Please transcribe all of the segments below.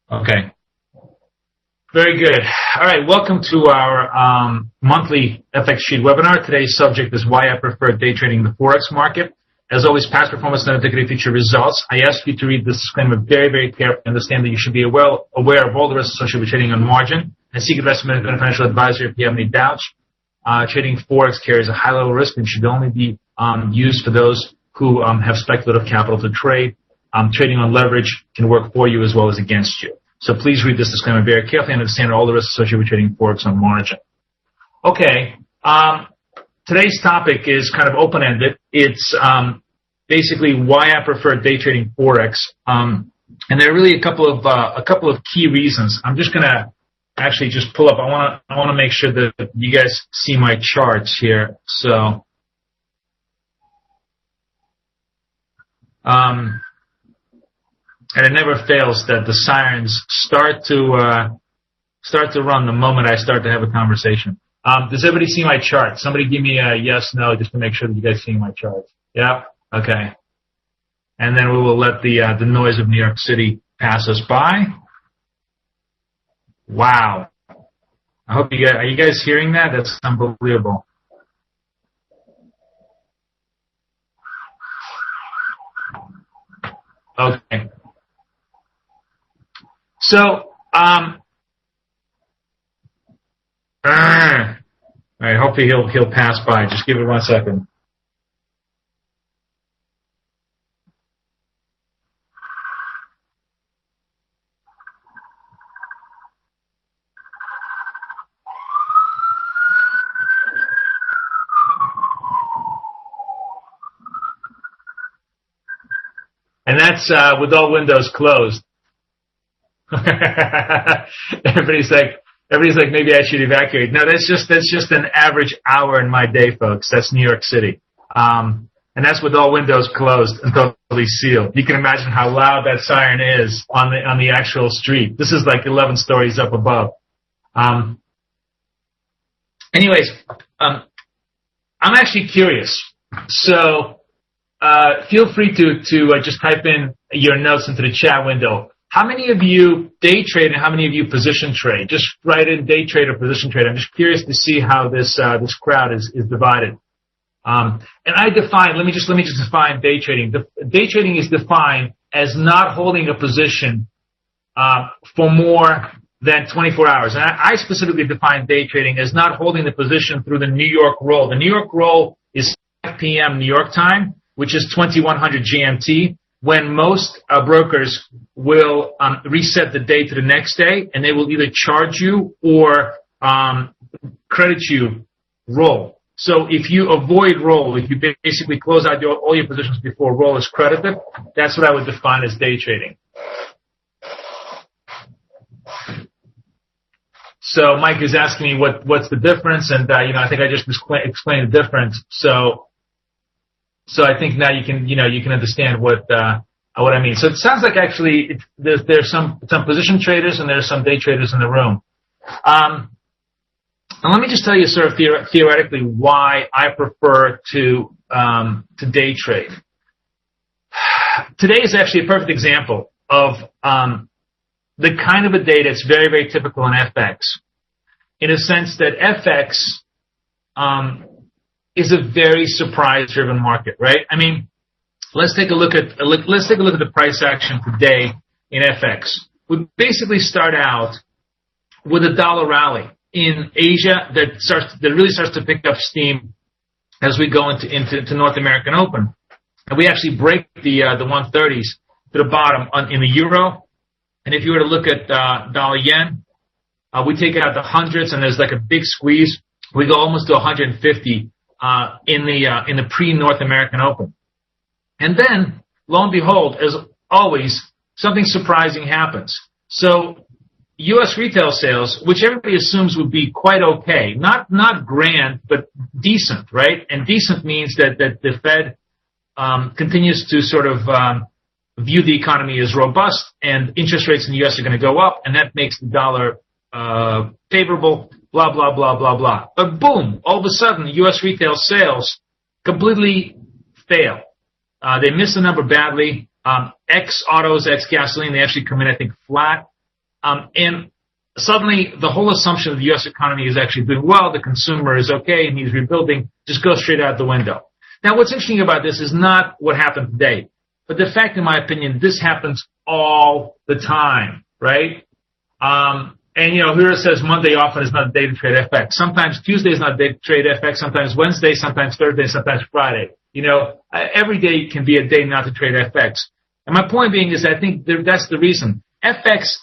Okay. Very good. All right. Welcome to our monthly FX Sheet webinar. Today's subject is why I prefer day trading the forex market. As always, past performance and indicative future results. I ask you to read this disclaimer very, very carefully. Understand that you should be aware of all the risks associated with trading on margin and seek investment and financial advisor if you have any doubts. Trading forex carries a high level of risk and should only be used for those who have speculative capital to trade. Trading on leverage can work for you as well as against you. So please read this disclaimer very carefully and understand all the risks associated with trading forex on margin. Okay. Today's topic is kind of open-ended. It's basically why I prefer day trading forex, and there are really a couple of key reasons. I'm just gonna actually just pull up. I want to make sure that you guys see my charts here. So, and it never fails that the sirens start to run the moment I start to have a conversation. Does everybody see my chart? Somebody give me a yes, no, just to make sure that you guys see my charts. Yeah? Okay. And then we will let the noise of New York City pass us by. Wow. I hope are you guys hearing that? That's unbelievable. Okay. So, all right, hopefully he'll pass by. Just give it 1 second. And that's with all windows closed. Everybody's like, maybe I should evacuate. No, that's just an average hour in my day, folks. That's New York City. And that's with all windows closed and totally sealed. You can imagine how loud that siren is on the actual street. This is like 11 stories up above. Anyways, I'm actually curious. So, feel free to just type in your notes into the chat window. How many of you day trade and how many of you position trade? Just write in day trade or position trade. I'm just curious to see how this crowd is divided. And I define. Let me just define day trading. Day trading is defined as not holding a position for more than 24 hours. And I specifically define day trading as not holding the position through the New York roll. The New York roll is 5 p.m. New York time, which is 2100 GMT. When most brokers will reset the day to the next day, and they will either charge you or credit you roll. So if you avoid roll, if you basically close out all your positions before roll is credited, that's what I would define as day trading. So Mike is asking me what's the difference, and I think I just explained the difference. So I think now you can understand what I mean. So it sounds like actually there's some position traders and there's some day traders in the room. And let me just tell you sort of theoretically why I prefer to day trade. Today is actually a perfect example of the kind of a day that's very, very typical in FX, in a sense that FX is a very surprise-driven market, right? I mean, let's take a look at the price action today in FX. We basically start out with a dollar rally in Asia that really starts to pick up steam as we go into North American Open, and we actually break the 130s to the bottom in the euro. And if you were to look at dollar yen, we take out the hundreds, and there's like a big squeeze. We go almost to 150. In the pre-North American Open. And then, lo and behold, as always, something surprising happens. So, U.S. retail sales, which everybody assumes would be quite okay, not grand, but decent, right? And decent means that the Fed continues to sort of view the economy as robust, and interest rates in the U.S. are going to go up, and that makes the dollar favorable. Blah, blah, blah, blah, blah. But boom, all of a sudden, U.S. retail sales completely fail. They miss the number badly. Ex autos, ex gasoline, they actually come in, I think, flat. And suddenly the whole assumption of the U.S. economy is actually doing well, the consumer is okay, and he's rebuilding, just goes straight out the window. Now, what's interesting about this is not what happened today, but the fact, in my opinion, this happens all the time, right? And, here it says Monday often is not a day to trade FX. Sometimes Tuesday is not a day to trade FX. Sometimes Wednesday, sometimes Thursday, sometimes Friday. Every day can be a day not to trade FX. And my point being is I think that's the reason. FX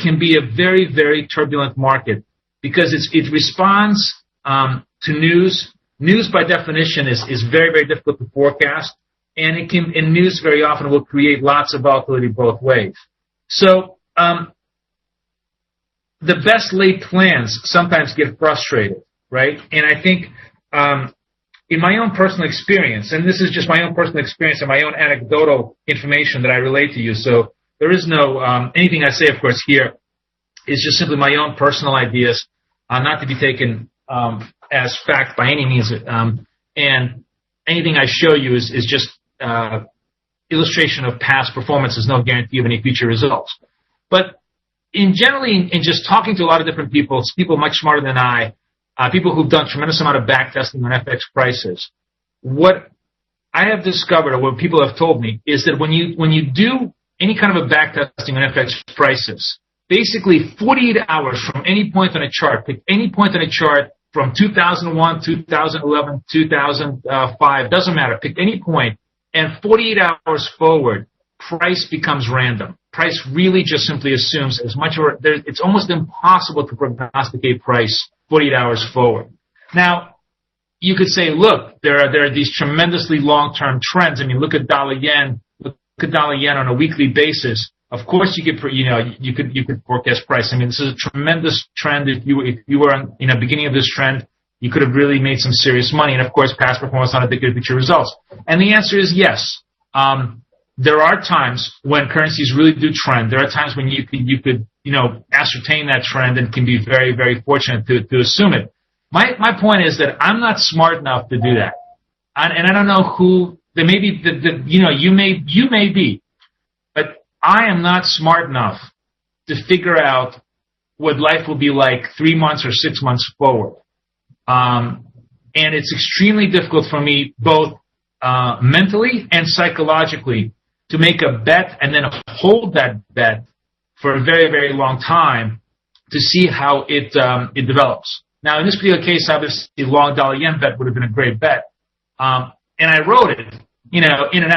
can be a very, very turbulent market because it responds to news. News, by definition, is very, very difficult to forecast. And news very often will create lots of volatility both ways. So, the best laid plans sometimes get frustrated, right? And I think, in my own personal experience, and this is just my own personal experience and my own anecdotal information that I relate to you, so there is no, anything I say, of course, here is just simply my own personal ideas, not to be taken, as fact by any means, and anything I show you is just, illustration of past performance is no guarantee of any future results. But in just talking to a lot of different people much smarter than I, people who've done tremendous amount of back testing on FX prices, what I have discovered, or what people have told me, is that when you do any kind of a back testing on FX prices, basically 48 hours from any point on a chart, pick any point on a chart from 2001, 2011, 2005, doesn't matter, pick any point, and 48 hours forward, price becomes random. Price really just simply assumes as much, or it's almost impossible to prognosticate price 48 hours forward. Now, you could say, look, there are these tremendously long-term trends. I mean, look at dollar yen. Look at dollar yen on a weekly basis. Of course, you could forecast price. I mean, this is a tremendous trend. If you were on, beginning of this trend, you could have really made some serious money. And of course, past performance not indicative of future results. And the answer is yes. There are times when currencies really do trend. There are times when you could ascertain that trend and can be very, very fortunate to assume it. My point is that I'm not smart enough to do that. And I don't know who, there may be, you may be, but I am not smart enough to figure out what life will be like 3 months or 6 months forward. And it's extremely difficult for me, both mentally and psychologically, to make a bet and then hold that bet for a very, very long time to see how it develops. Now, in this particular case, obviously, the long dollar yen bet would have been a great bet. And I wrote it, in and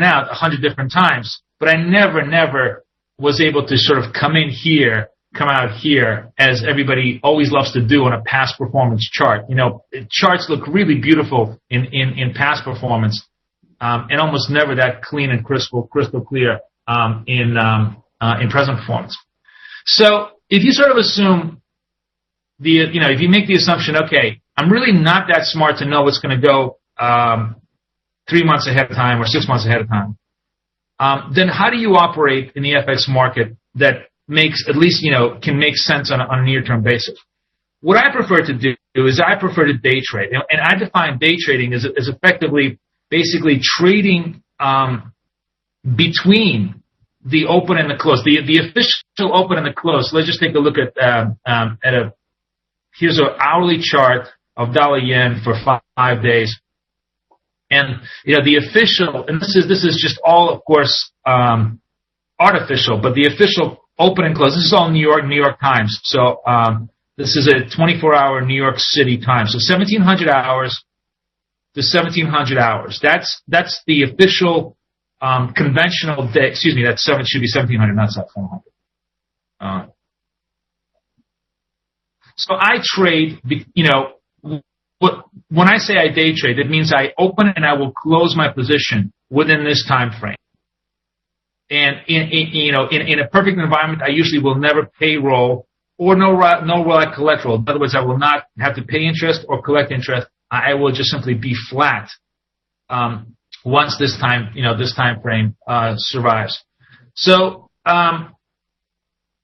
out, 100 different times. But I never was able to sort of come out here, as everybody always loves to do on a past performance chart. Charts look really beautiful in past performance, and almost never that clean and crystal clear in present performance. So if you sort of assume if you make the assumption, okay, I'm really not that smart to know what's going to go 3 months ahead of time or 6 months ahead of time, then how do you operate in the FX market that makes, at least, can make sense on a near-term basis? What I prefer to do is I prefer to day trade. And I define day trading as effectively, basically trading between the open and the close, the official open and the close. Let's just take a look at here's an hourly chart of dollar yen for 5 days. And, the official, and this is just all, of course, artificial, but the official open and close, this is all New York times. So, this is a 24-hour New York City time. So 1700 hours to 1700 hours. That's the official, conventional day. Excuse me, should be 1700, not 1700. So I trade, when I say I day trade, it means I open and I will close my position within this time frame. And in a perfect environment, I usually will never payroll or no collateral. In other words, I will not have to pay interest or collect interest. I will just simply be flat once this time frame survives. So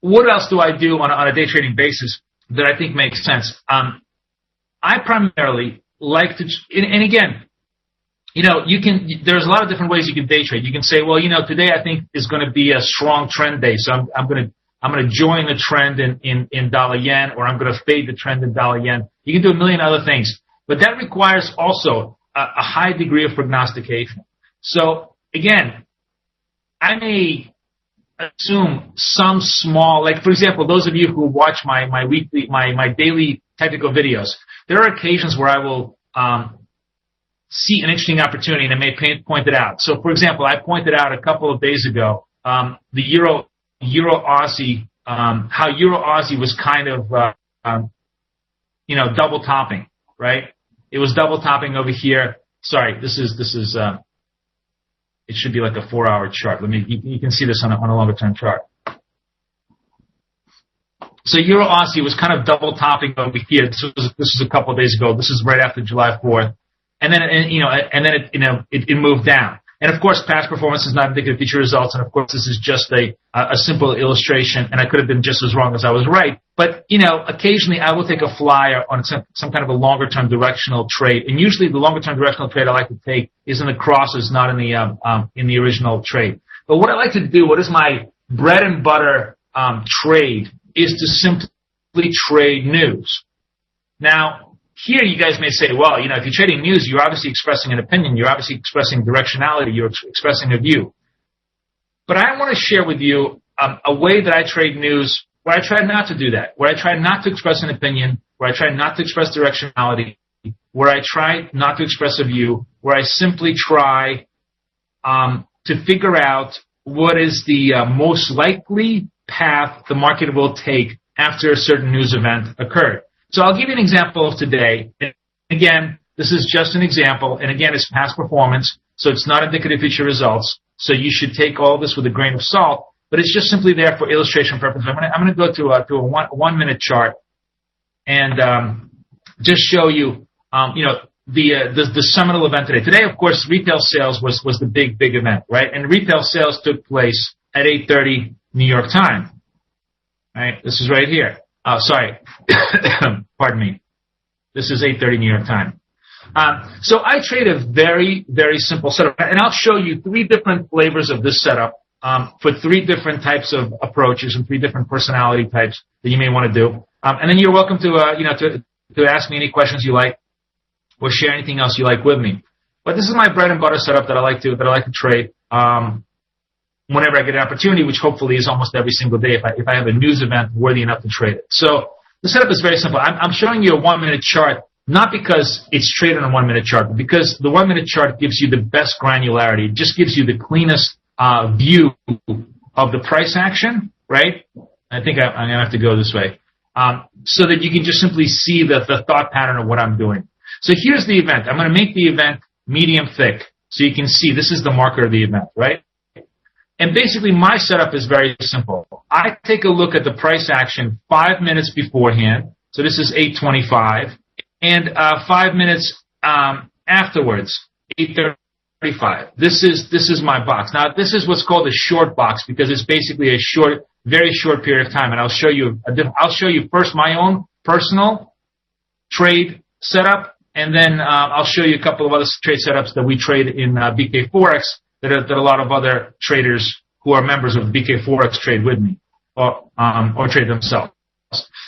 what else do I do on a day trading basis that I think makes sense? I primarily like to, and again, there's a lot of different ways you can day trade. You can say, well, today I think is going to be a strong trend day, so I'm going I'm going to join the trend in dollar yen, or I'm going to fade the trend in dollar yen. You can do a million other things. But that requires also a high degree of prognostication. So, again, I may assume some small, like, for example, those of you who watch my daily technical videos, there are occasions where I will see an interesting opportunity and I may point it out. So, for example, I pointed out a couple of days ago the Euro Aussie, how Euro Aussie was kind of double topping, right? It was double topping over here. Sorry, this is it should be like a 4-hour chart. You can see this on a longer term chart. So Euro Aussie was kind of double topping over here. This was a couple of days ago. This is right after July 4th. And then it moved down. And of course, past performance is not indicative of future results. And of course, this is just a simple illustration. And I could have been just as wrong as I was right. But occasionally I will take a flyer on some kind of a longer term directional trade. And usually the longer term directional trade I like to take is in the crosses, not in the original trade. But what I like to do, what is my bread and butter trade, is to simply trade news. Now, here you guys may say, well, if you're trading news, you're obviously expressing an opinion. You're obviously expressing directionality. You're expressing a view. But I want to share with you a way that I trade news where I try not to do that, where I try not to express an opinion, where I try not to express directionality, where I try not to express a view, where I simply try to figure out what is the most likely path the market will take after a certain news event occurred. So I'll give you an example of today. Again, this is just an example, and again, it's past performance, so it's not indicative of future results. So you should take all this with a grain of salt, but it's just simply there for illustration purposes. I'm going to go to a 1 minute chart and just show you, the seminal event today. Today, of course, retail sales was the big event, right? And retail sales took place at 8:30 New York time. Right? This is right here. Sorry. Pardon me. This is 8:30 New York time. So I trade a very, very simple setup. And I'll show you 3 different flavors of this setup for 3 different types of approaches and 3 different personality types that you may want to do. And then you're welcome to ask me any questions you like or share anything else you like with me. But this is my bread and butter setup that I like to trade. Whenever I get an opportunity, which hopefully is almost every single day if I have a news event worthy enough to trade it. So the setup is very simple. I'm showing you a 1 minute chart, not because it's traded on a 1 minute chart, but because the 1 minute chart gives you the best granularity. It just gives you the cleanest view of the price action, right? I think I'm going to have to go this way, so that you can just simply see the thought pattern of what I'm doing. So here's the event. I'm going to make the event medium thick so you can see this is the marker of the event, right? And basically, my setup is very simple. I take a look at the price action 5 minutes beforehand. So this is 8:25, and 5 minutes afterwards, 8:35. This is my box. Now, this is what's called a short box because it's basically a very short period of time. And I'll show you first my own personal trade setup, and then I'll show you a couple of other trade setups that we trade in BK Forex. That a lot of other traders who are members of BK Forex trade with me or trade themselves.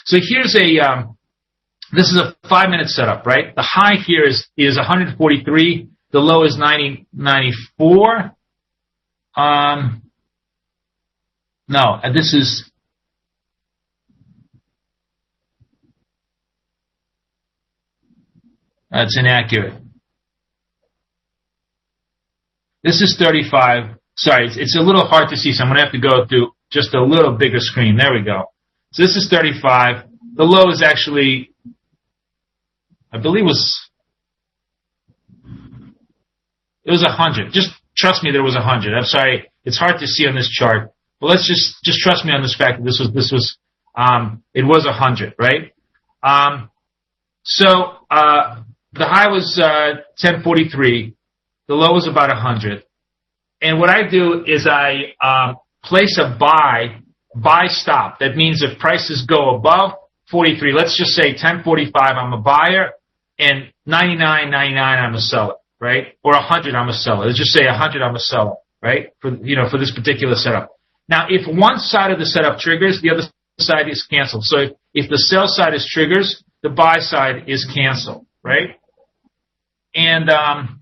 So here's this is a 5 minute setup, right? The high here is 143. The low is 94. No, this is that's inaccurate. This is 35. Sorry, it's a little hard to see, so I'm going to have to go to just a little bigger screen. There we go. So this is 35. The low is actually, I believe it was 100. Just trust me that it was 100. I'm sorry, it's hard to see on this chart, but let's just trust me on this fact that it was 100, right? So the high was 1043. The low was about 100. And what I do is I place a buy stop. That means if prices go above 43, let's just say 1045, I'm a buyer, and 99.99, I'm a seller, right? Or 100, I'm a seller. Let's just say 100, I'm a seller, right? For this particular setup. Now, if one side of the setup triggers, the other side is canceled. So if the sell side is triggers, the buy side is canceled, right? And I'm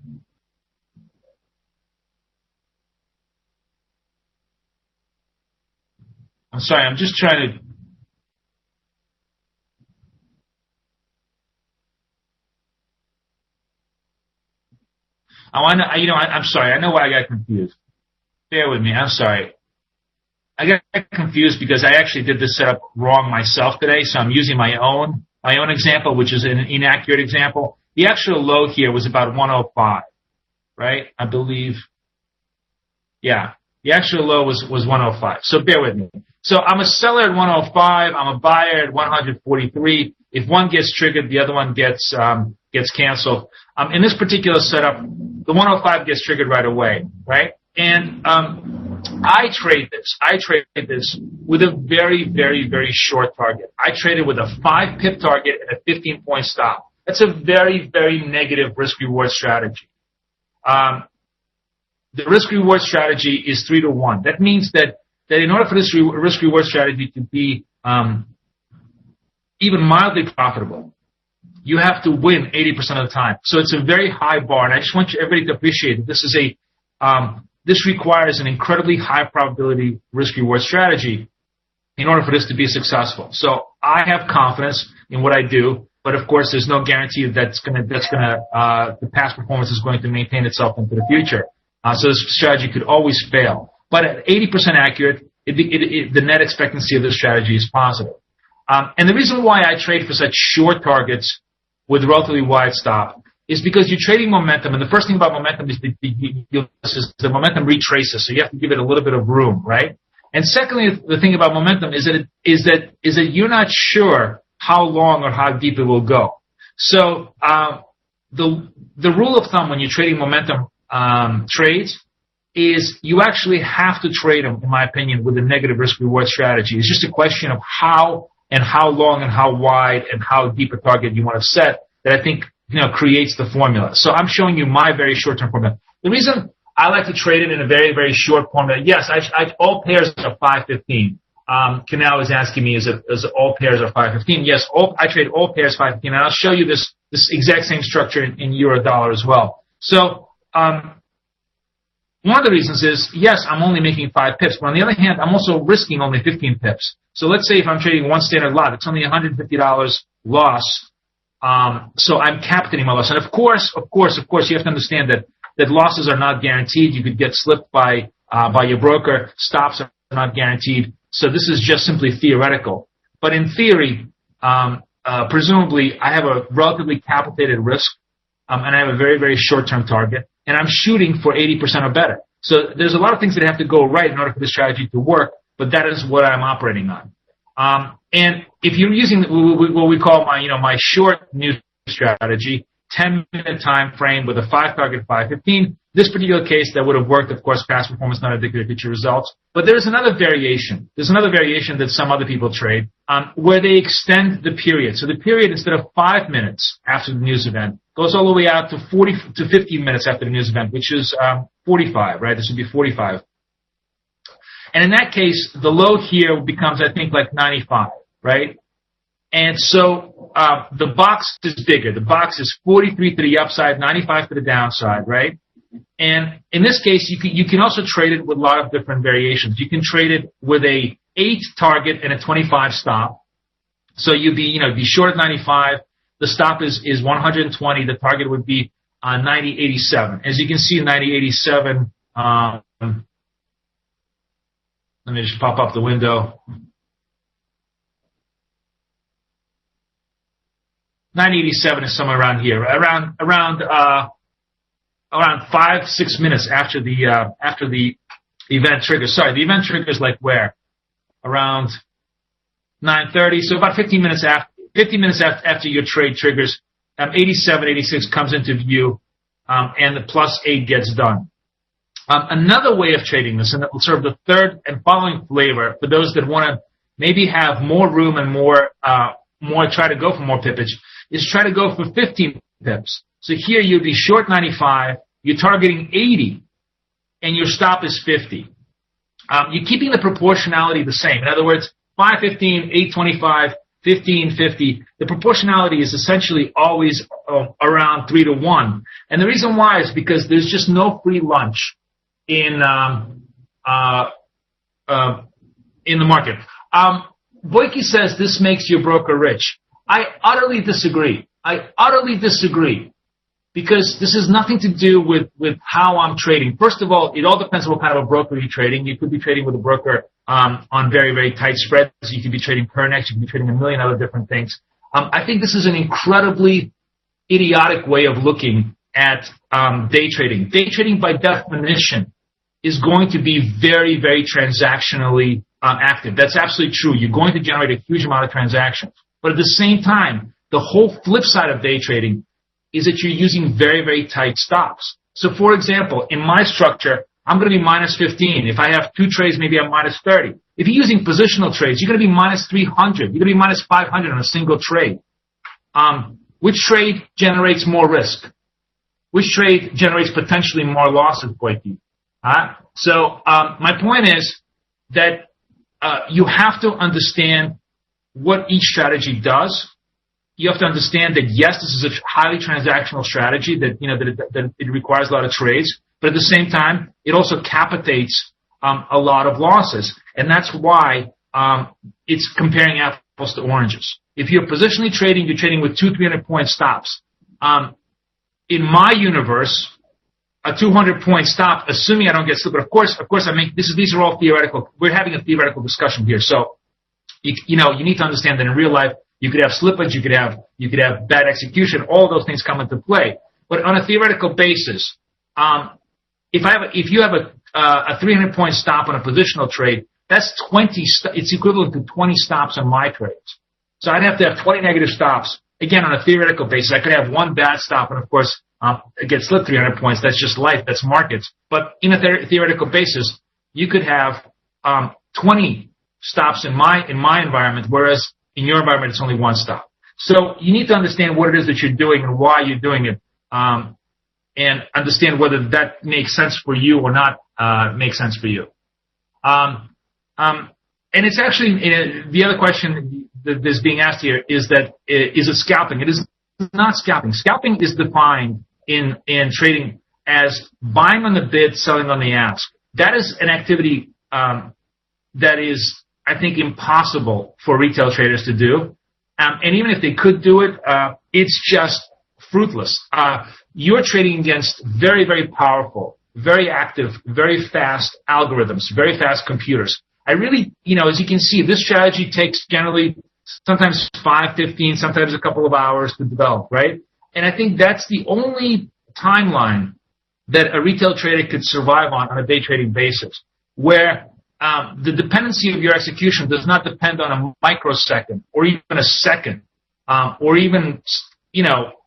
sorry, I'm just trying to. I'm sorry. I know why I got confused. Bear with me. I'm sorry. I got confused because I actually did this setup wrong myself today. So I'm using my own example, which is an inaccurate example. The actual low here was about 105, right? I believe. Yeah. The actual low was 105. So bear with me. So I'm a seller at 105. I'm a buyer at 143. If one gets triggered, the other one gets canceled. In this particular setup, the 105 gets triggered right away, right? And I trade this with a very, very, very short target. I traded with a 5 pip target and a 15-point stop. That's a very, very negative risk-reward strategy. The risk-reward strategy is 3-to-1. That means that in order for this risk-reward strategy to be even mildly profitable, you have to win 80% of the time. So it's a very high bar, and I just want everybody to appreciate that this requires an incredibly high probability risk-reward strategy in order for this to be successful. So I have confidence in what I do, but of course there's no guarantee that the past performance is going to maintain itself into the future. So this strategy could always fail. But at 80% accurate, the net expectancy of this strategy is positive. And the reason why I trade for such short targets with relatively wide stop is because you're trading momentum, and the first thing about momentum is the momentum retraces, so you have to give it a little bit of room, right? And secondly, the thing about momentum is that you're not sure how long or how deep it will go. So the rule of thumb when you're trading momentum trades is you actually have to trade them, in my opinion, with a negative risk-reward strategy. It's just a question of how and how long and how wide and how deep a target you want to set that I think creates the formula. So I'm showing you my very short-term formula. The reason I like to trade it in a very, very short formula, yes, all pairs are 515. Canal is asking me, is all pairs are 515? Yes, I trade all pairs 515, and I'll show you this exact same structure in euro dollar as well. So one of the reasons is, yes, I'm only making 5 pips, but on the other hand, I'm also risking only 15 pips. So let's say if I'm trading one standard lot, it's only $150 loss. So I'm captaining my loss. And of course, you have to understand that losses are not guaranteed. You could get slipped by your broker. Stops are not guaranteed. So this is just simply theoretical. But in theory, presumably, I have a relatively capitated risk, and I have a very, very short-term target, and I'm shooting for 80% or better. So there's a lot of things that have to go right in order for this strategy to work, but that is what I'm operating on. And if you're using what we call my short news strategy, 10-minute time frame with a 5 target 515, this particular case that would have worked, of course, past performance not indicative of future results. But there's another variation. There's another variation that some other people trade where they extend the period. So the period, instead of 5 minutes after the news event, goes all the way out to 40 to 50 minutes after the news event, which is 45, right? This would be 45. And in that case, the low here becomes, I think, like 95, right? And so the box is bigger. The box is 43 to the upside, 95 to the downside, right? And in this case, you can also trade it with a lot of different variations. You can trade it with a 8 target and a 25 stop. So you'd be short at 95. The stop is 120. The target would be 90.87. As you can see, 90.87. Let me just pop up the window. 90.87 is somewhere around here, around 5-6 minutes after the event triggers. Sorry, the event triggers like where? Around 9:30. So about 15 minutes after your trade triggers, 87, 86 comes into view, and the +8 gets done. Another way of trading this, and that will serve the third and following flavor for those that want to maybe have more room and more try to go for more pippage, is try to go for 15 pips. So here you'd be short 95, you're targeting 80, and your stop is 50. you're keeping the proportionality the same. In other words, 515, 825, 1550, the proportionality is essentially always around 3 to 1. And the reason why is because there's just no free lunch in the market. Boyke says this makes your broker rich. I utterly disagree. Because this has nothing to do with how I'm trading. First of all, it all depends on what kind of a broker you're trading. You could be trading with a broker on very, very tight spreads. You could be trading Pernex. You could be trading a million other different things. I think this is an incredibly idiotic way of looking at day trading. Day trading, by definition, is going to be very, very transactionally active. That's absolutely true. You're going to generate a huge amount of transactions. But at the same time, the whole flip side of day trading is that you're using very, very tight stops. So, for example, in my structure, I'm going to be minus 15. If I have 2 trades, maybe I'm minus 30. If you're using positional trades, you're going to be minus 300. You're going to be minus 500 on a single trade. Which trade generates more risk? Which trade generates potentially more losses, Boyke? So my point is that you have to understand what each strategy does. You have to understand that, yes, this is a highly transactional strategy that it requires a lot of trades, but at the same time, it also capitates a lot of losses. And that's why it's comparing apples to oranges. If you're positionally trading, you're trading with 200-300-point stops. In my universe, a 200-point stop, assuming I don't get slipped, but of course these are all theoretical. We're having a theoretical discussion here. So, you need to understand that in real life, you could have slippage, you could have bad execution. All those things come into play. But on a theoretical basis, if you have a 300-point stop on a positional trade, that's 20. It's equivalent to 20 stops on my trades. So I'd have to have 20 negative stops. Again, on a theoretical basis, I could have one bad stop, and of course, it gets slipped 300 points. That's just life. That's markets. But in a theoretical basis, you could have 20 stops in my environment, whereas in your environment, it's only one stop. So you need to understand what it is that you're doing and why you're doing it, and understand whether that makes sense for you or not makes sense for you. And it's actually the other question that is being asked here is it scalping? It is not scalping. Scalping is defined in trading as buying on the bid, selling on the ask. That is an activity that is, I think, impossible for retail traders to do. And even if they could do it, it's just fruitless. You're trading against very, very powerful, very active, very fast algorithms, very fast computers. I really, as you can see, this strategy takes generally sometimes 5, 15, sometimes a couple of hours to develop, right? And I think that's the only timeline that a retail trader could survive on a day trading basis, where the dependency of your execution does not depend on a microsecond or even a second, or even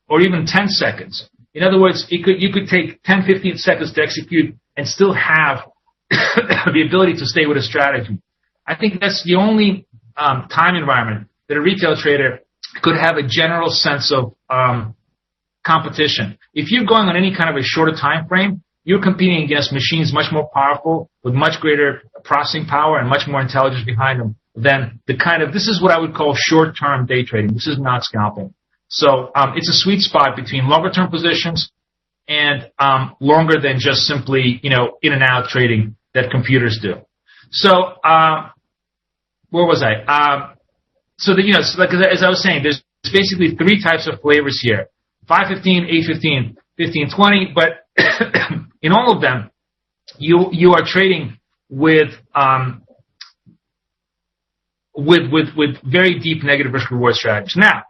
10 seconds. In other words, you could take 10, 15 seconds to execute and still have the ability to stay with a strategy. I think that's the only time environment that a retail trader could have a general sense of competition. If you're going on any kind of a shorter time frame, you're competing against machines much more powerful, with much greater processing power and much more intelligence behind them than this is what I would call short-term day trading. This is not scalping. So it's a sweet spot between longer-term positions and longer than just simply, in and out trading that computers do. So where was I? As I was saying, there's basically 3 types of flavors here: 515, 815, 1520. But in all of them, you are trading with very deep negative risk reward strategies. Now,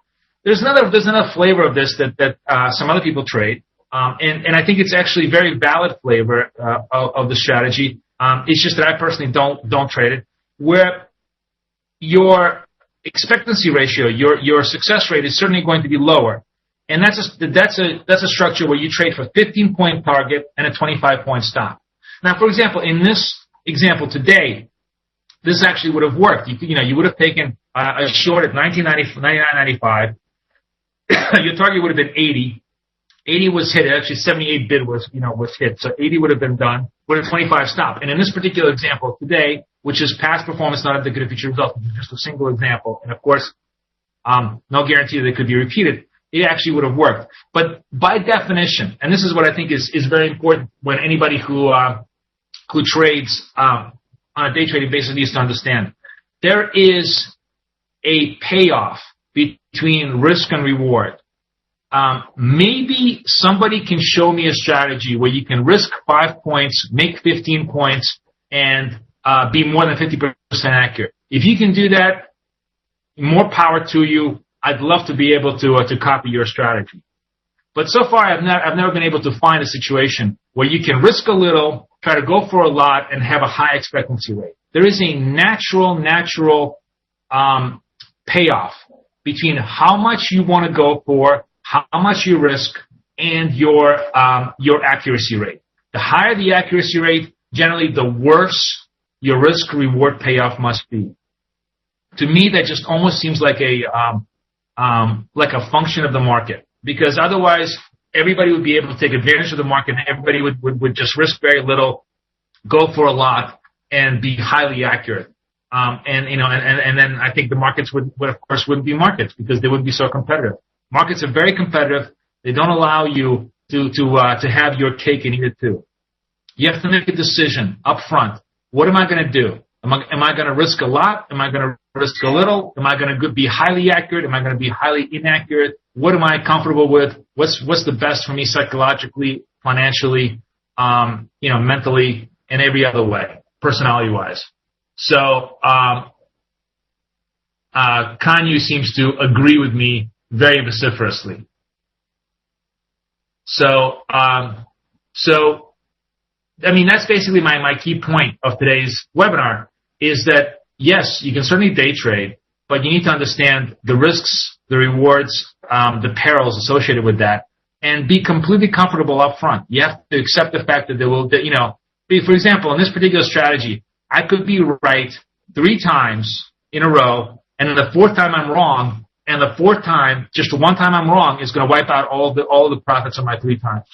there's another flavor of this that some other people trade, and I think it's actually a very valid flavor of the strategy. It's just that I personally don't trade it, where your expectancy ratio, your success rate is certainly going to be lower, and that's a structure where you trade for 15-point target and a 25-point stop. Now, for example, in this example today, this actually would have worked. You would have taken a short at 99.95. Your target would have been 80. 80 was hit. Actually, 78 bid was hit. So 80 would have been done with a 25 stop. And in this particular example today, which is past performance, not indicative of future results, which is just a single example. And of course, no guarantee that it could be repeated. It actually would have worked. But by definition, and this is what I think is very important when anybody who trades on a day trading basis needs to understand, there is a payoff between risk and reward. Maybe somebody can show me a strategy where you can risk 5 points, make 15 points, and be more than 50% accurate. If you can do that, more power to you. I'd love to be able to copy your strategy. But so far, I've never been able to find a situation where you can risk a little, try to go for a lot, and have a high expectancy rate. There is a natural payoff between how much you want to go for, how much you risk, and your accuracy rate. The higher the accuracy rate, generally the worse your risk-reward payoff must be. To me, that just almost seems like a function of the market, because otherwise everybody would be able to take advantage of the market, and everybody would just risk very little, go for a lot, and be highly accurate. And then I think the markets would of course wouldn't be markets because they wouldn't be so competitive. Markets are very competitive. They don't allow you to have your cake and eat it too. You have to make a decision up front. What am I going to do? Am I going to risk a lot? Am I going to risk a little? Am I going to be highly accurate? Am I going to be highly inaccurate? What am I comfortable with? What's the best for me psychologically, financially, mentally, and every other way, personality-wise? So Kanye seems to agree with me very vociferously. So I mean, that's basically my key point of today's webinar is that, yes, you can certainly day trade, but you need to understand the risks, the rewards, the perils associated with that, and be completely comfortable up front. You have to accept the fact that there will, for example, in this particular strategy, I could be right 3 times in a row, and then the 4th time I'm wrong, and the 4th time, just the 1 time I'm wrong, is going to wipe out all the profits of my 3 times.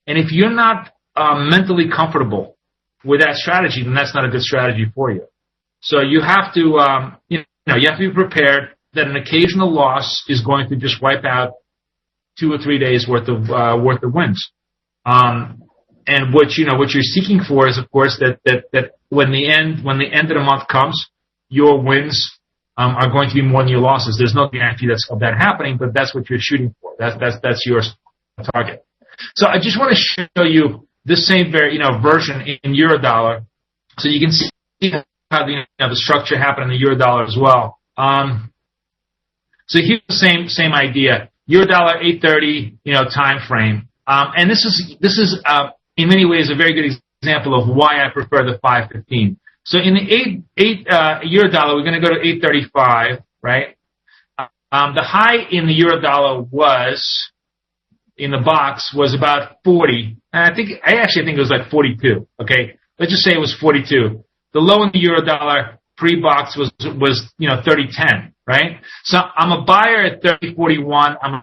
And if you're not mentally comfortable with that strategy, then that's not a good strategy for you. So you have to, you have to be prepared that an occasional loss is going to just wipe out 2 or 3 days worth of wins. And what you're seeking for is, of course, that when the end of the month comes, your wins are going to be more than your losses. There's no guarantee of that happening, but that's what you're shooting for. That's your target. So I just want to show you this same version in euro dollar, so you can see how the structure happened in the euro dollar as well. So here's the same idea. Euro dollar 830 time frame, and this is in many ways a very good example of why I prefer the 515. So in the 8 euro dollar, we're going to go to 835, right? The high in the euro dollar was in the box was about 40. And I actually think it was like 42. Okay, let's just say it was 42. The low in the euro dollar pre-box was 30.10, right? So I'm a buyer at 30.41. I'm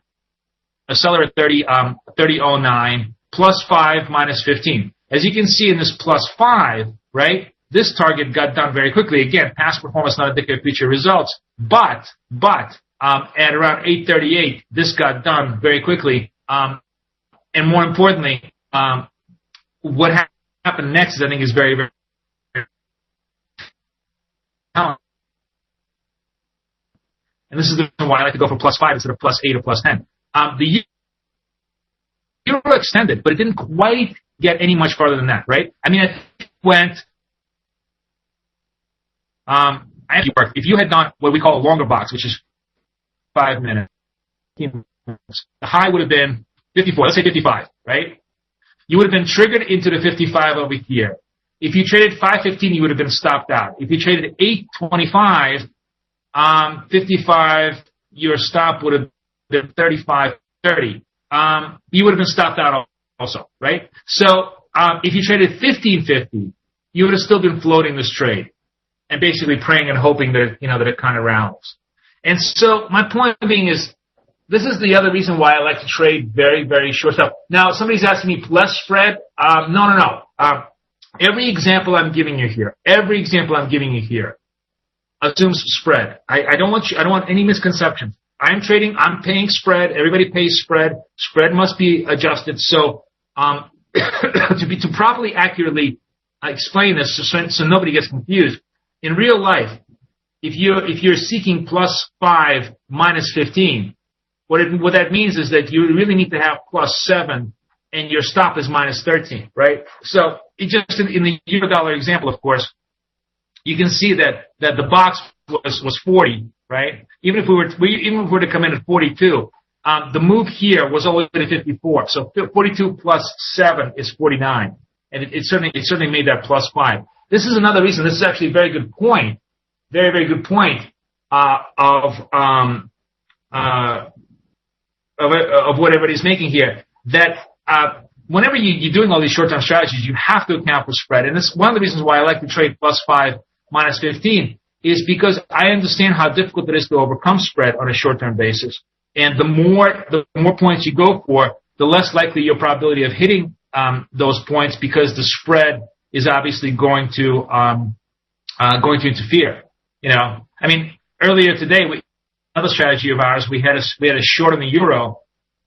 a seller at 30.09. Plus 5 minus 15. As you can see in this plus 5, right? This target got done very quickly. Again, past performance not indicative of future results. But at around 8:38, this got done very quickly. And more importantly, what happened next, I think, is very, very. And this is the reason why I like to go for plus 5 instead of plus 8 or plus 10. The euro extended, but it didn't quite get any much farther than that, right? I mean, it went. If you had done what we call a longer box, which is 5 minutes, the high would have been 54. Let's say 55, right? You would have been triggered into the 55 over here. If you traded 515, you would have been stopped out. If you traded 825, 55, your stop would have been 35.30. You would have been stopped out also, right? So if you traded 1550, you would have still been floating this trade and basically praying and hoping that it kind of rallies. And so my point being is, this is the other reason why I like to trade very, very short stuff. Now, somebody's asking me less spread. No. Every example I'm giving you here assumes spread. I don't want any misconceptions. I'm trading, I'm paying spread, everybody pays spread. Spread must be adjusted. So, to properly, accurately explain this so nobody gets confused, in real life, if you're seeking +5 -15, what that means is that you really need to have +7 and your stop is -13, right? So it just in the euro-dollar example, of course, you can see that the box was 40, right? Even if we were to come in at 42, the move here was always at 54. So 42 +7 is 49, and it certainly made that +5. This is another reason. This is actually a very good point, very, very good point of what everybody's making here. That whenever you're doing all these short-term strategies, you have to account for spread, and this is one of the reasons why I like to trade +5 -15 is because I understand how difficult it is to overcome spread on a short-term basis. And the more points you go for, the less likely your probability of hitting those points, because the spread is obviously going to interfere. You know, I mean, earlier today, another strategy of ours, we had a short on the euro,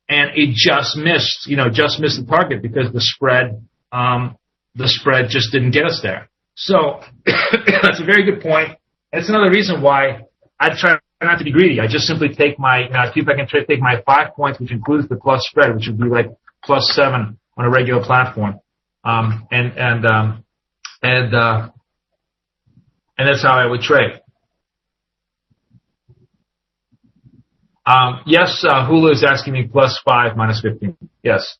and it just missed the target because the spread just didn't get us there. So that's a very good point. That's another reason why I try not to be greedy. I just simply take see if I can take my 5 points, which includes the plus spread, which would be like +7 on a regular platform, and that's how I would trade. Yes, Hulu is asking me +5 -15. Yes.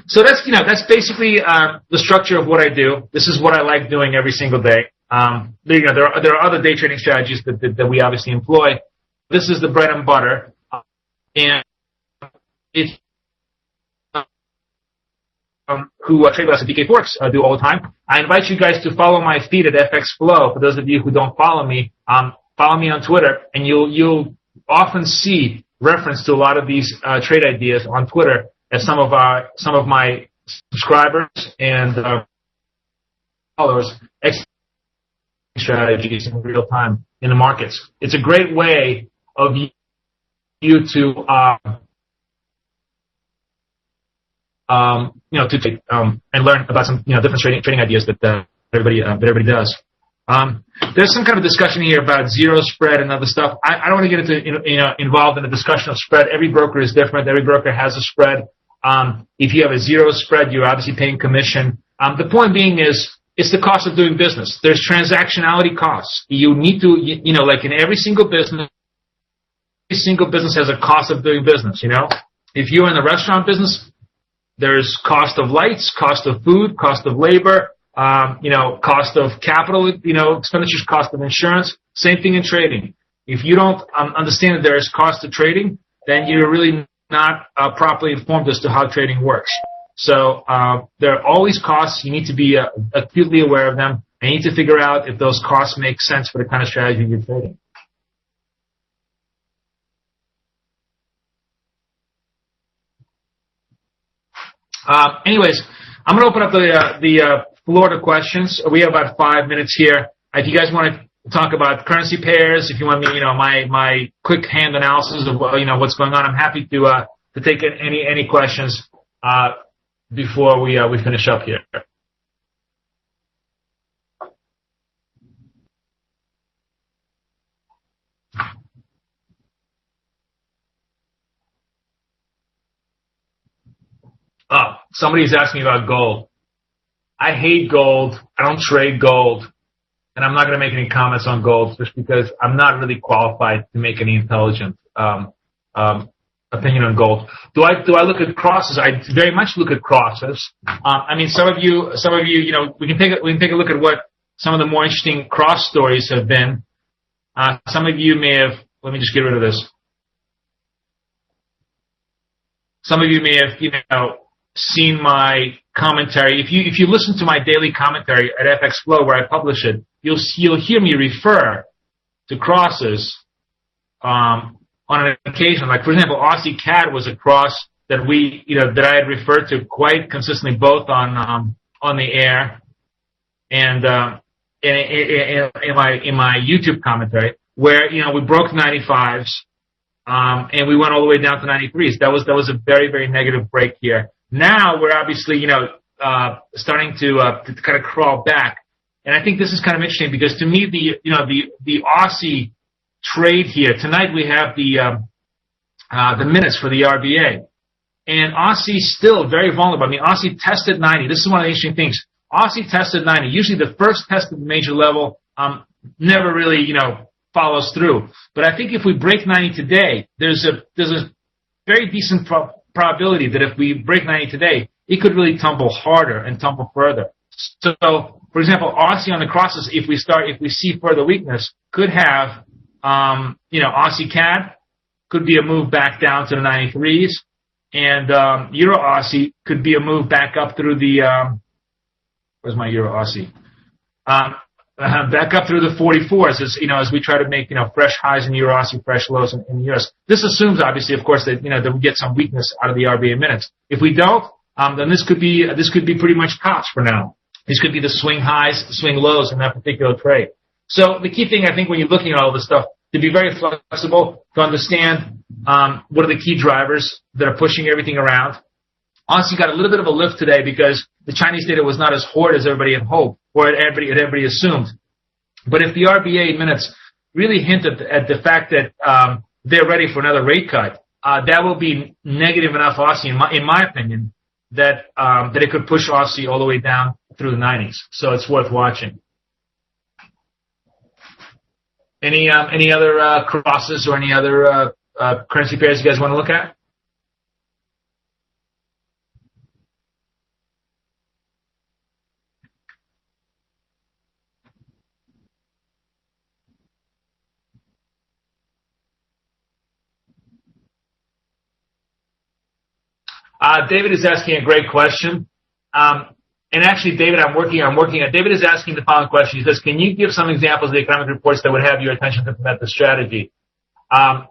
So that's basically the structure of what I do. This is what I like doing every single day. There are other day trading strategies that we obviously employ. This is the bread and butter, and it's who trade with us at DK Forex do all the time. I invite you guys to follow my feed at FX Flow. For those of you who don't follow me on Twitter, and you'll often see reference to a lot of these trade ideas on Twitter as some of my subscribers and followers strategies in real time in the markets. It's a great way of you to to take and learn about some different trading ideas that everybody does. There's some kind of discussion here about zero spread and other stuff. I don't want to get into involved in a discussion of spread. Every broker is different. Every broker has a spread. If you have a zero spread, you're obviously paying commission. The point being is, it's the cost of doing business. There's transactionality costs. You need to, like in every single business has a cost of doing business, If you're in the restaurant business, there's cost of lights, cost of food, cost of labor, cost of capital, expenditures, cost of insurance. Same thing in trading. If you don't understand that there is cost to trading, then you're really not properly informed as to how trading works. So there are always costs. You need to be acutely aware of them. And you need to figure out if those costs make sense for the kind of strategy you're trading. Anyways, I'm going to open up the floor to questions. We have about 5 minutes here. If you guys want to talk about currency pairs, if you want me, my quick hand analysis of what's going on, I'm happy to take any questions before we finish up here. Oh, somebody's asking me about gold. I hate gold. I don't trade gold. And I'm not going to make any comments on gold just because I'm not really qualified to make any intelligent opinion on gold. Do I look at crosses? I very much look at crosses. Some of you, we can take a look at what some of the more interesting cross stories have been. Some of you may have. Let me just get rid of this. Some of you may have, seen my commentary. If you listen to my daily commentary at FX Flow, where I publish it, you'll hear me refer to crosses on an occasion. Like, for example, Aussie CAD was a cross that that I had referred to quite consistently, both on the air and in my YouTube commentary, where we broke 95s and we went all the way down to 93s. That was a very, very negative break here. Now we're obviously starting to kind of crawl back, and I think this is kind of interesting because to me the Aussie trade here tonight, we have the minutes for the RBA. And Aussie's still very vulnerable. I mean, Aussie tested 90. This is one of the interesting things. Aussie tested 90. Usually the first test of the major level never really, follows through. But I think if we break 90 today, there's a very decent probability that if we break 90 today, it could really tumble harder and tumble further. So, for example, Aussie on the crosses, if we see further weakness, could have, Aussie CAD could be a move back down to the 93s. And Euro Aussie could be a move back up through the where's my Euro Aussie? Back up through the 44s as we try to make fresh highs in Euro Aussie, fresh lows in the US. This assumes obviously, of course, that that we get some weakness out of the RBA minutes. If we don't, then this could be pretty much tops for now. These could be the swing highs, the swing lows in that particular trade. So the key thing I think when you're looking at all this stuff, to be very flexible, to understand what are the key drivers that are pushing everything around. Honestly, got a little bit of a lift today because the Chinese data was not as horrid as everybody had hoped or everybody assumed. But if the RBA minutes really hint at the fact that they're ready for another rate cut, that will be negative enough Aussie, in my opinion, that it could push Aussie all the way down through the 90s. So it's worth watching. Any other crosses or any other currency pairs you guys want to look at? David is asking a great question. And actually, David, I'm working on. David is asking the following question. He says, can you give some examples of the economic reports that would have your attention to implement the strategy? I'm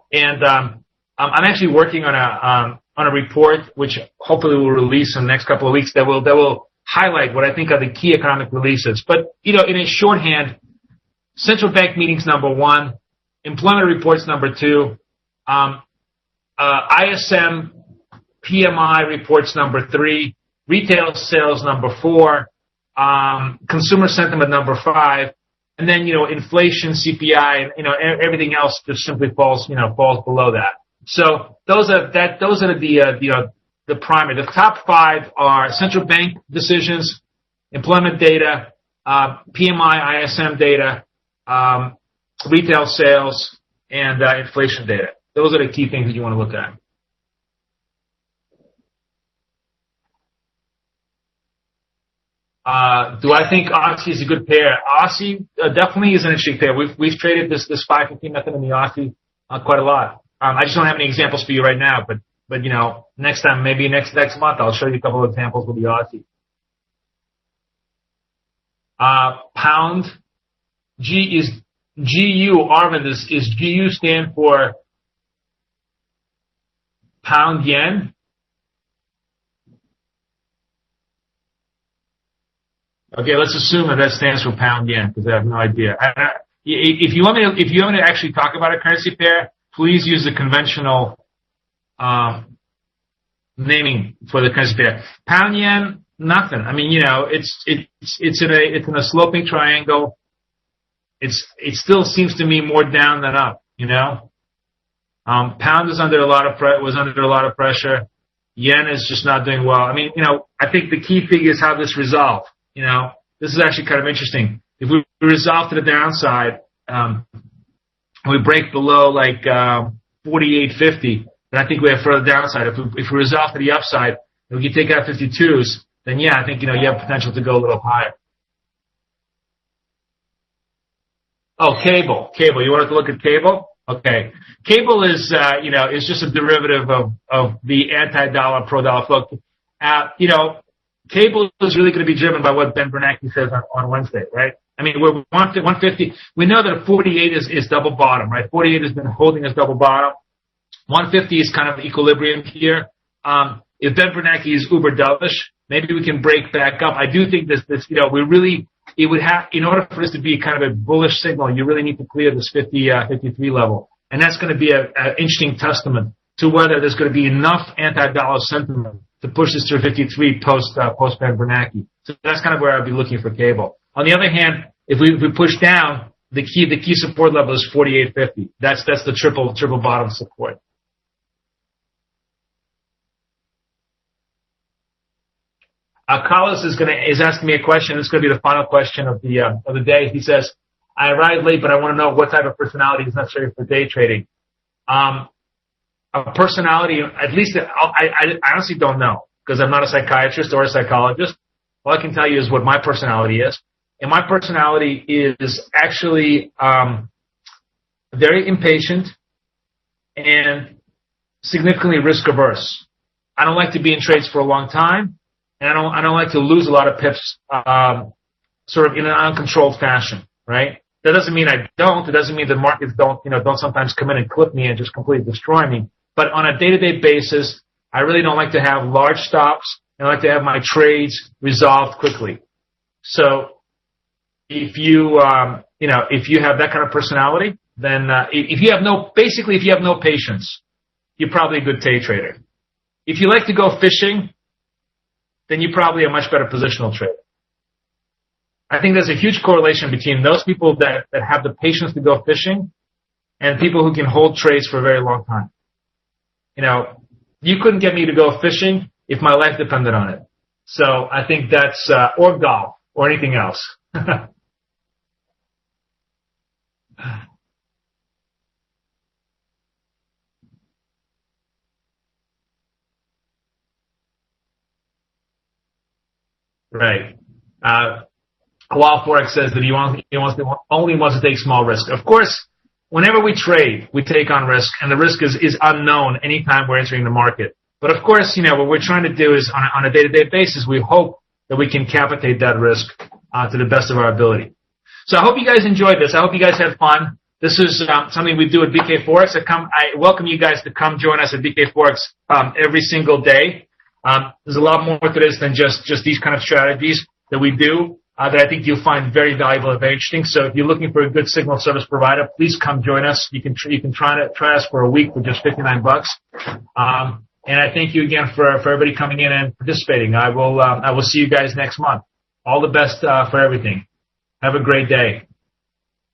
actually working on a report which hopefully will release in the next couple of weeks that will highlight what I think are the key economic releases. But, in a shorthand, central bank meetings number 1, employment reports number 2, ISM PMI reports number 3, retail sales number 4, consumer sentiment number 5, and then inflation, CPI, and everything else just simply falls below that. So those are the primary. The top 5 are central bank decisions, employment data, PMI, ISM data, retail sales, and inflation data. Those are the key things that you want to look at. Do I think Aussie is a good pair? Aussie definitely is an interesting pair. We've traded this 5-15 method in the Aussie quite a lot. I just don't have any examples for you right now, but next time, maybe next month, I'll show you a couple of examples with the Aussie. Pound, GU, Arvind, is GU stand for pound yen? Okay, let's assume that stands for pound yen because I have no idea. If you want me to actually talk about a currency pair, please use the conventional naming for the currency pair. Pound yen, nothing. I mean, it's in a sloping triangle. It still seems to me more down than up. Pound is under a lot of pressure. Yen is just not doing well. I mean, I think the key thing is how this resolved. This is actually kind of interesting. If we resolve to the downside, we break below 48.50, then I think we have further downside. If we resolve to the upside, if you take out 52s, then yeah, I think you have potential to go a little higher. Oh, cable. You wanted to look at cable? Okay. Cable is is just a derivative of the anti-dollar, pro-dollar flow. Cable is really going to be driven by what Ben Bernanke says on Wednesday, right? I mean, we're 150. We know that 48 is double bottom, right? 48 has been holding as double bottom. 150 is kind of equilibrium here. If Ben Bernanke is uber dovish, maybe we can break back up. I do think this, it would have, in order for this to be kind of a bullish signal, you really need to clear this 53 level. And that's going to be an interesting testament to whether there's going to be enough anti-dollar sentiment to push this through 53 post Ben Bernanke. So that's kind of where I'd be looking for cable. On the other hand, if we push down, the key support level is 48.50. That's the triple bottom support. Carlos is asking me a question. It's going to be the final question of the day. He says, I arrived late, but I want to know what type of personality is necessary for day trading. A personality, at least I honestly don't know, because I'm not a psychiatrist or a psychologist. All I can tell you is what my personality is. And my personality is actually very impatient and significantly risk averse. I don't like to be in trades for a long time. And I don't like to lose a lot of pips, sort of in an uncontrolled fashion, right? That doesn't mean I don't. It doesn't mean the markets don't sometimes come in and clip me and just completely destroy me. But on a day-to-day basis, I really don't like to have large stops, and I like to have my trades resolved quickly. So if you have that kind of personality, then if you have no patience, you're probably a good day trader. If you like to go fishing, then you're probably a much better positional trader. I think there's a huge correlation between those people that have the patience to go fishing and people who can hold trades for a very long time. You couldn't get me to go fishing if my life depended on it. So I think that's, or golf, or anything else. Right. Halal Forex says that he only wants to take small risk. Of course, whenever we trade, we take on risk, and the risk is unknown anytime we're entering the market. But of course, what we're trying to do is on a day-to-day basis, we hope that we can capitate that risk to the best of our ability. So I hope you guys enjoyed this. I hope you guys had fun. This is something we do at BK Forex. I welcome you guys to come join us at BK Forex every single day. There's a lot more to this than just these kind of strategies that we do that I think you'll find very valuable and very interesting. So if you're looking for a good signal service provider, please come join us. You can try us for a week for just $59. And I thank you again for everybody coming in and participating. I will see you guys next month. All the best for everything. Have a great day.